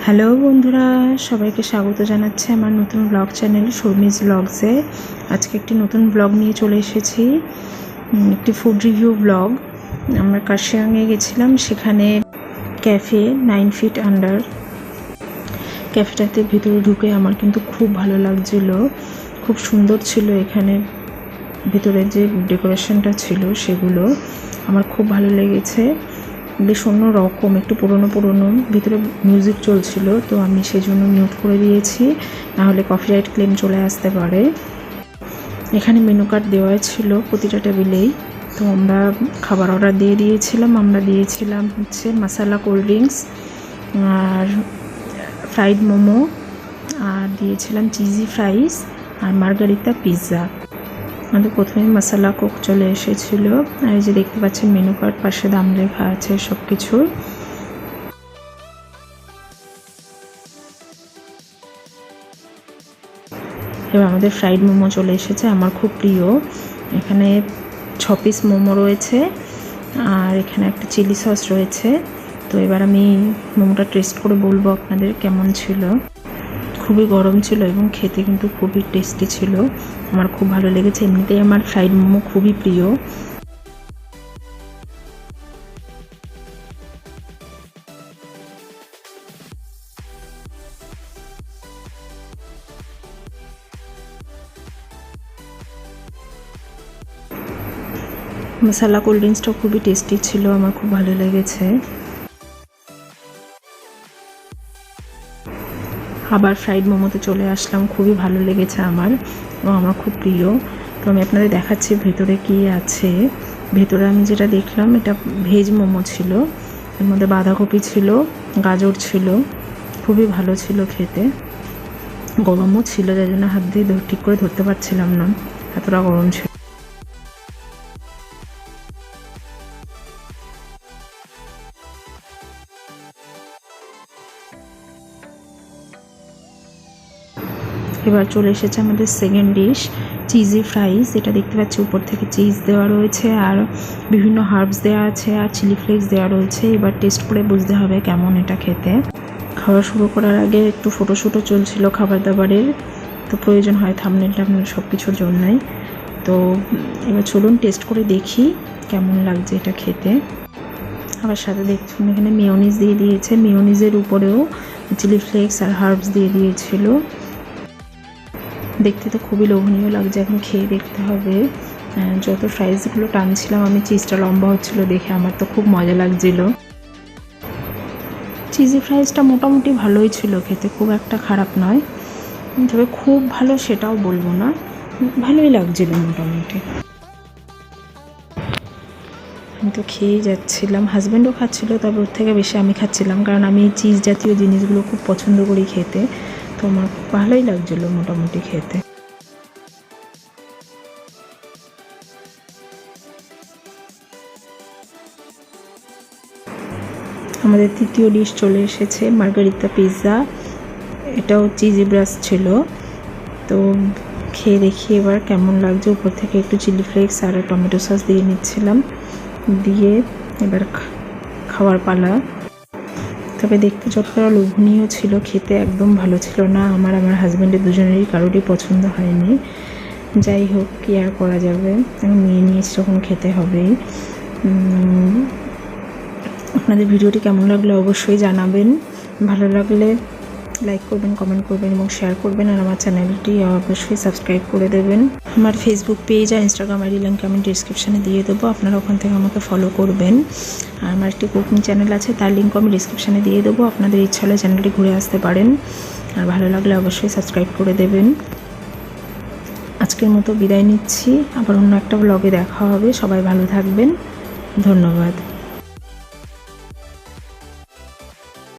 Hello বন্ধুরা, সবাইকে স্বাগত জানাচ্ছি আমার নতুন ব্লগ চ্যানেল sarmisvlogsে। আজকে একটি নতুন ব্লগ নিয়ে চলে এসেছি, একটি ফুড রিভিউ ব্লগ। আমরা কার্শিয়াংয়ে গেছিলাম, সেখানে ক্যাফে 9 feet আন্ডার ক্যাফেটাতে ভিতরে ঢুকে আমার কিন্তু খুব ভালো লাগছিল, খুব সুন্দর ছিল। এখানে ভিতরে যে ডেকোরেশনটা ছিল সেগুলো আমার খুব ভালো লেগেছে, বেশ অন্য রকম, একটু পুরনো ভিতরে মিউজিক চলছিল, তো আমি সেই জন্য মিউট করে দিয়েছি, নাহলে কপিরাইট ক্লেম চলে আসতে পারে। এখানে মেনু কার্ড দেওয়া ছিল প্রতিটা টেবিলেই, তো আমরা খাবার অর্ডার দিয়ে দিয়েছিলাম। আমরা দিয়েছিলাম হচ্ছে মশলা কোল্ড ড্রিঙ্কস আর ফ্রাইড মোমো, আর দিয়েছিলাম চিজি ফ্রাইস আর মার্গারিতা পিৎজা। আমাদের প্রথমে মশলা কোক চলে এসেছিলো, আর এই যে দেখতে পাচ্ছেন মেনু কার্ড, পাশে দাম লেখা আছে সব কিছুর। এবার আমাদের ফ্রাইড মোমো চলে এসেছে, আমার খুব প্রিয়। এখানে 6 পিস মোমো রয়েছে, আর এখানে একটা চিলি সস রয়েছে। তো এবার আমি মোমোটা টেস্ট করে বলবো আপনাদের কেমন ছিল। খুবই গরম ছিল এবং খেতে কিন্তু খুবই টেস্টি ছিল, আমার খুব ভালো লেগেছে। এমনিতেই আমার ফ্রাইড মোমো খুবই প্রিয়। মশলা কোল্ড ড্রিঙ্কসটাও খুবই টেস্টি ছিল, আমার খুব ভালো লেগেছে। আবার ফ্রাইড মোমোতে চলে আসলাম, খুবই ভালো লেগেছে আমার এবং আমার খুব প্রিয়। তো আমি আপনাদের দেখাচ্ছি ভেতরে কি আছে। ভেতরে আমি যেটা দেখলাম, এটা ভেজ মোমো ছিল, এর মধ্যে বাঁধাকপি ছিল, গাজর ছিল, খুবই ভালো ছিল খেতে। গরমও ছিল, যার জন্য হাত দিয়ে ঠিক করে ধরতে পারছিলাম না, এতটা গরম ছিল। এবার চলে এসেছে আমাদের সেকেন্ড ডিশ, চিজি ফ্রাইস। এটা দেখতে পাচ্ছি উপর থেকে চিজ দেওয়া রয়েছে, আর বিভিন্ন হার্বস দেওয়া আছে, আর চিলি ফ্লেক্স দেওয়া রয়েছে। এবার টেস্ট করে বুঝতে হবে কেমন এটা খেতে। খাওয়া শুরু করার আগে একটু ফটোশ্যুটও চলছিল খাবার দাবারের, তো প্রয়োজন হয় থাম্বনেল সব কিছুর জন্যই। তো এবার চলুন টেস্ট করে দেখি কেমন লাগছে এটা খেতে। আবার সাথে দেখুন এখানে মেয়োনিজ দিয়ে দিয়েছে, মেয়োনিজের উপরেও চিলি ফ্লেক্স আর হার্বস দিয়ে দিয়েছিল। দেখতে তো খুবই লোভনীয় লাগছে, এখন খেয়ে দেখতে হবে। যত ফ্রাইসগুলো টানছিলাম আমি, চিজটা লম্বা হচ্ছিলো দেখে আমার তো খুব মজা লাগছিল। চিজি ফ্রাইসটা মোটামুটি ভালোই ছিল খেতে, খুব একটা খারাপ নয়, তবে খুব ভালো সেটাও বলবো না, ভালোই লাগছিল মোটামুটি। আমি তো খেয়েই যাচ্ছিলাম, হাজব্যান্ডও খাচ্ছিলো, তবে ওর থেকে বেশি আমি খাচ্ছিলাম, কারণ আমি চিজ জাতীয় জিনিসগুলো খুব পছন্দ করি খেতে। তো আমার ভালোই লাগছিল মোটামুটি খেতে। আমাদের তৃতীয় ডিশ চলে এসেছে, মার্গারিতা পিৎজা। এটাও চিজি ব্রাশ ছিল। তো খেয়ে দেখি এবার কেমন লাগছে। উপর থেকে একটু চিলি ফ্লেক্স আর টমেটো সস দিয়ে নিচ্ছিলাম, দিয়ে এবার খাওয়ার পালা। তবে দেখতে যতটা লোভনীয় ছিল, খেতে একদম ভালো ছিল না। আমার হাজব্যান্ডের দুজনেরই কারোরই পছন্দ হয়নি। যাই হোক, কি আর করা যাবে, এখন নিয়ে নিয়েছি যখন খেতে হবেই। আপনাদের ভিডিওটি কেমন লাগলো অবশ্যই জানাবেন। ভালো লাগলে লাইক করবেন, কমেন্ট করবেন এবং শেয়ার করবেন, আর আমার চ্যানেলটি অবশ্যই সাবস্ক্রাইব করে দেবেন। আমার ফেসবুক পেজ আর ইনস্টাগ্রাম আইডি লিঙ্ক আমি ডিসক্রিপশানে দিয়ে দেবো, আপনারা ওখান থেকে আমাকে ফলো করবেন। আর আমার একটি কুকিং চ্যানেল আছে, তার লিঙ্ক আমি ডিসক্রিপশানে দিয়ে দেবো, আপনাদের ইচ্ছা হলে চ্যানেলটি ঘুরে আসতে পারেন। আর ভালো লাগলে অবশ্যই সাবস্ক্রাইব করে দেবেন। আজকের মতো বিদায় নিচ্ছি, আবার অন্য একটা ব্লগে দেখা হবে। সবাই ভালো থাকবেন, ধন্যবাদ।